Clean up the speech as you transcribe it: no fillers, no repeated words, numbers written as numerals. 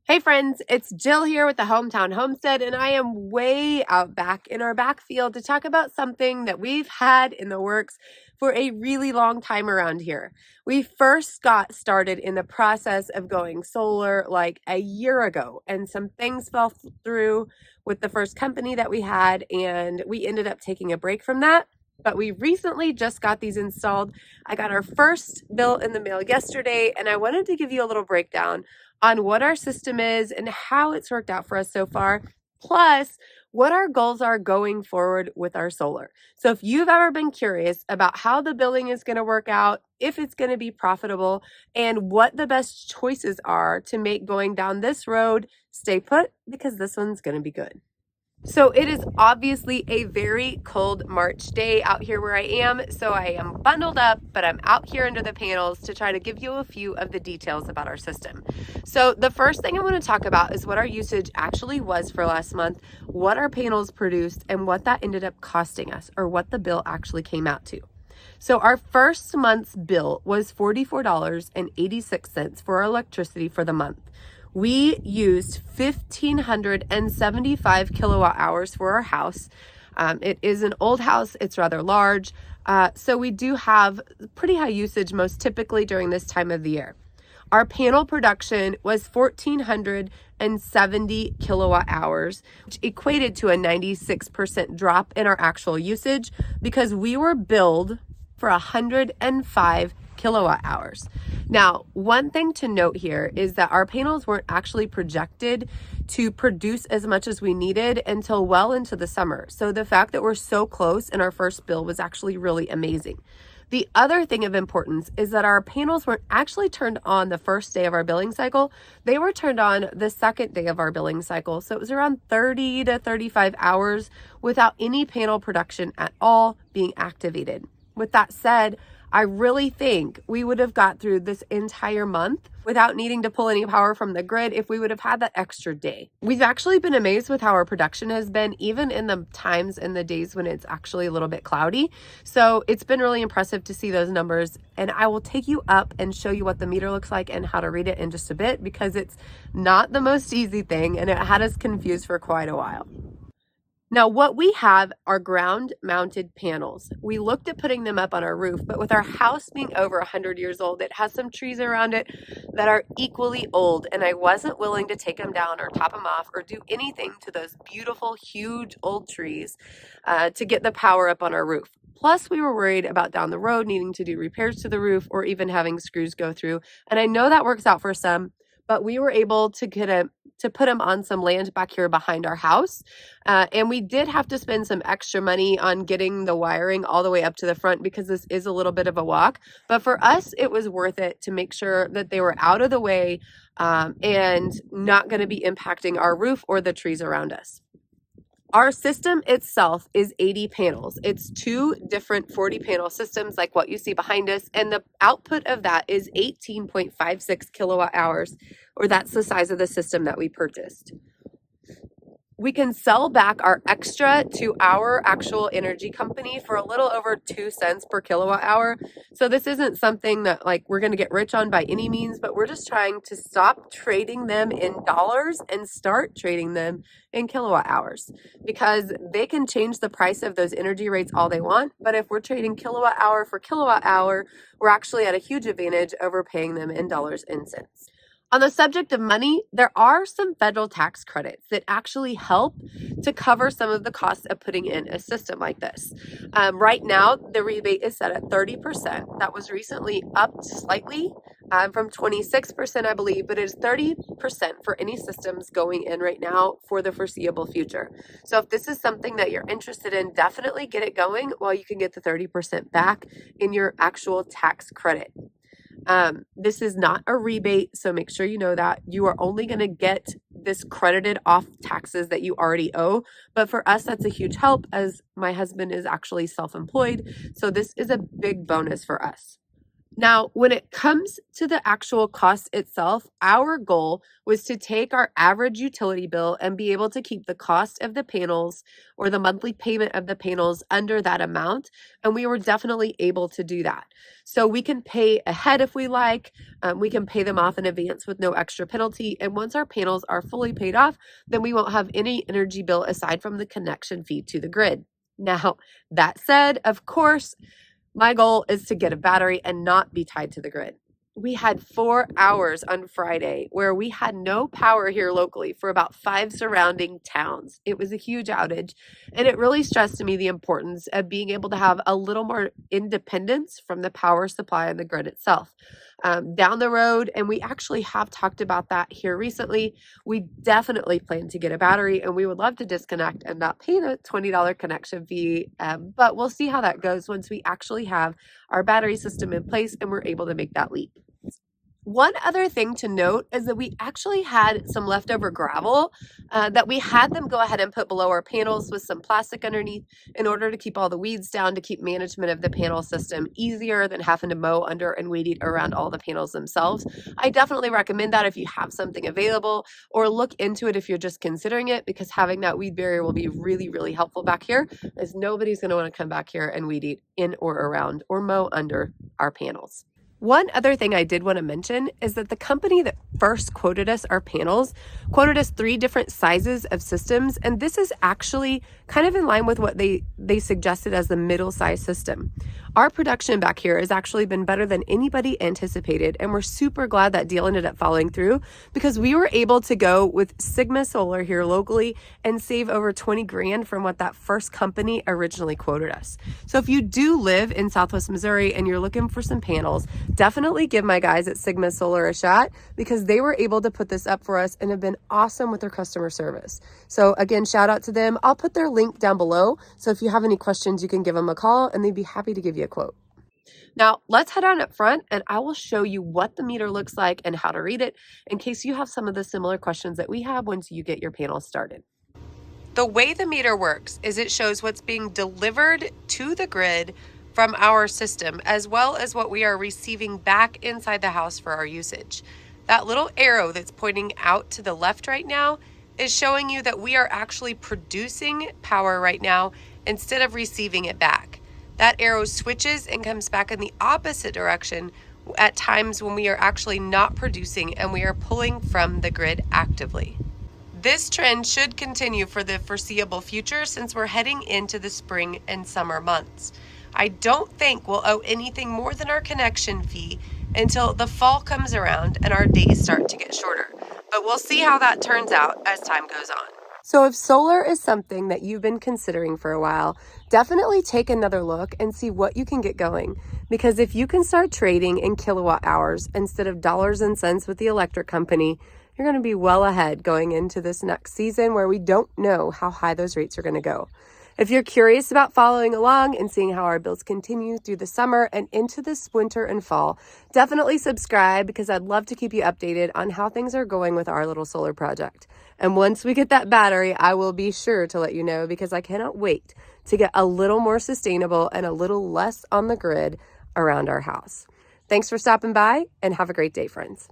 Hey friends, it's Jill here with the Hometown Homestead, and I am way out back in our backfield to talk about something that we've had in the works for a really long time around here. We first got started in the process of going solar like a year ago, and some things fell through with the first company that we had, and we ended up taking a break from that. But we recently just got these installed. I got our first bill in the mail yesterday, and I wanted to give you a little breakdown on what our system is and how it's worked out for us so far, plus what our goals are going forward with our solar. So if you've ever been curious about how the billing is going to work out, if it's going to be profitable, and what the best choices are to make going down this road, stay put because this one's going to be good. So it is obviously a very cold March day out here where I am, so I am bundled up, but I'm out here under the panels to try to give you a few of the details about our system. So the first thing I want to talk about is what our usage actually was for last month, what our panels produced, and what that ended up costing us, or what the bill actually came out to. So our first month's bill was $44.86 for our electricity for the month. We used 1,575 kilowatt hours for our house. It is an old house, it's rather large. So we do have pretty high usage most typically during this time of the year. Our panel production was 1,470 kilowatt hours, which equated to a 96% drop in our actual usage because we were billed for 105 kilowatt hours. Now, one thing to note here is that our panels weren't actually projected to produce as much as we needed until well into the summer. So the fact that we're so close in our first bill was actually really amazing. The other thing of importance is that our panels weren't actually turned on the first day of our billing cycle. They were turned on the second day of our billing cycle. So it was around 30 to 35 hours without any panel production at all being activated. With that said, I really think we would have got through this entire month without needing to pull any power from the grid if we would have had that extra day. We've actually been amazed with how our production has been, even in the times and the days when it's actually a little bit cloudy. So it's been really impressive to see those numbers. And I will take you up and show you what the meter looks like and how to read it in just a bit, because it's not the most easy thing and it had us confused for quite a while. Now, what we have are ground mounted panels. We looked at putting them up on our roof, but with our house being over 100 years old, it has some trees around it that are equally old, and I wasn't willing to take them down or top them off or do anything to those beautiful, huge old trees to get the power up on our roof. Plus, we were worried about down the road needing to do repairs to the roof or even having screws go through. And I know that works out for some, but we were able to put them on some land back here behind our house. And we did have to spend some extra money on getting the wiring all the way up to the front because this is a little bit of a walk. But for us, it was worth it to make sure that they were out of the way and not going to be impacting our roof or the trees around us. Our system itself is 80 panels. It's two different 40 panel systems like what you see behind us, and the output of that is 18.56 kilowatt hours, or that's the size of the system that we purchased. We can sell back our extra to our actual energy company for a little over 2 cents per kilowatt hour. So this isn't something that like we're going to get rich on by any means, but we're just trying to stop trading them in dollars and start trading them in kilowatt hours, because they can change the price of those energy rates all they want. But if we're trading kilowatt hour for kilowatt hour, we're actually at a huge advantage over paying them in dollars and cents. On the subject of money, there are some federal tax credits that actually help to cover some of the costs of putting in a system like this. Right now, the rebate is set at 30%. That was recently upped slightly from 26%, I believe, but it is 30% for any systems going in right now for the foreseeable future. So if this is something that you're interested in, definitely get it going while you can get the 30% back in your actual tax credit. This is not a rebate, so make sure you know that. You are only going to get this credited off taxes that you already owe. But for us, that's a huge help as my husband is actually self-employed. So this is a big bonus for us. Now, when it comes to the actual cost itself, our goal was to take our average utility bill and be able to keep the cost of the panels or the monthly payment of the panels under that amount. And we were definitely able to do that. So we can pay ahead if we like. We can pay them off in advance with no extra penalty. And once our panels are fully paid off, then we won't have any energy bill aside from the connection fee to the grid. Now, that said, of course, my goal is to get a battery and not be tied to the grid. We had 4 hours on Friday where we had no power here locally for about 5 surrounding towns. It was a huge outage, and it really stressed to me the importance of being able to have a little more independence from the power supply and the grid itself. Down the road, and we actually have talked about that here recently, we definitely plan to get a battery, and we would love to disconnect and not pay the $20 connection fee. But we'll see how that goes once we actually have our battery system in place and we're able to make that leap. One other thing to note is that we actually had some leftover gravel that we had them go ahead and put below our panels with some plastic underneath in order to keep all the weeds down, to keep management of the panel system easier than having to mow under and weed eat around all the panels themselves. I definitely recommend that if you have something available, or look into it if you're just considering it, because having that weed barrier will be really, really helpful back here, as nobody's going to want to come back here and weed eat in or around or mow under our panels. One other thing I did want to mention is that the company that first quoted us our panels quoted us 3 different sizes of systems, and this is actually kind of in line with what they suggested as the middle size system. Our production back here has actually been better than anybody anticipated, and we're super glad that deal ended up following through, because we were able to go with Sigma Solar here locally and save over 20 grand from what that first company originally quoted us. So if you do live in Southwest Missouri and you're looking for some panels, definitely give my guys at Sigma Solar a shot, because they were able to put this up for us and have been awesome with their customer service. So again, shout out to them. I'll put their link down below, so if you have any questions, you can give them a call and they'd be happy to give you a quote. Now let's head on up front and I will show you what the meter looks like and how to read it, in case you have some of the similar questions that we have once you get your panels started. The way the meter works is it shows what's being delivered to the grid from our system, as well as what we are receiving back inside the house for our usage. That little arrow that's pointing out to the left right now is showing you that we are actually producing power right now instead of receiving it back. That arrow switches and comes back in the opposite direction at times when we are actually not producing and we are pulling from the grid actively. This trend should continue for the foreseeable future, since we're heading into the spring and summer months. I don't think we'll owe anything more than our connection fee until the fall comes around and our days start to get shorter. But we'll see how that turns out as time goes on. So if solar is something that you've been considering for a while, definitely take another look and see what you can get going. Because if you can start trading in kilowatt hours instead of dollars and cents with the electric company, you're going to be well ahead going into this next season, where we don't know how high those rates are going to go. If you're curious about following along and seeing how our bills continue through the summer and into this winter and fall, definitely subscribe, because I'd love to keep you updated on how things are going with our little solar project. And once we get that battery, I will be sure to let you know, because I cannot wait to get a little more sustainable and a little less on the grid around our house. Thanks for stopping by, and have a great day, friends.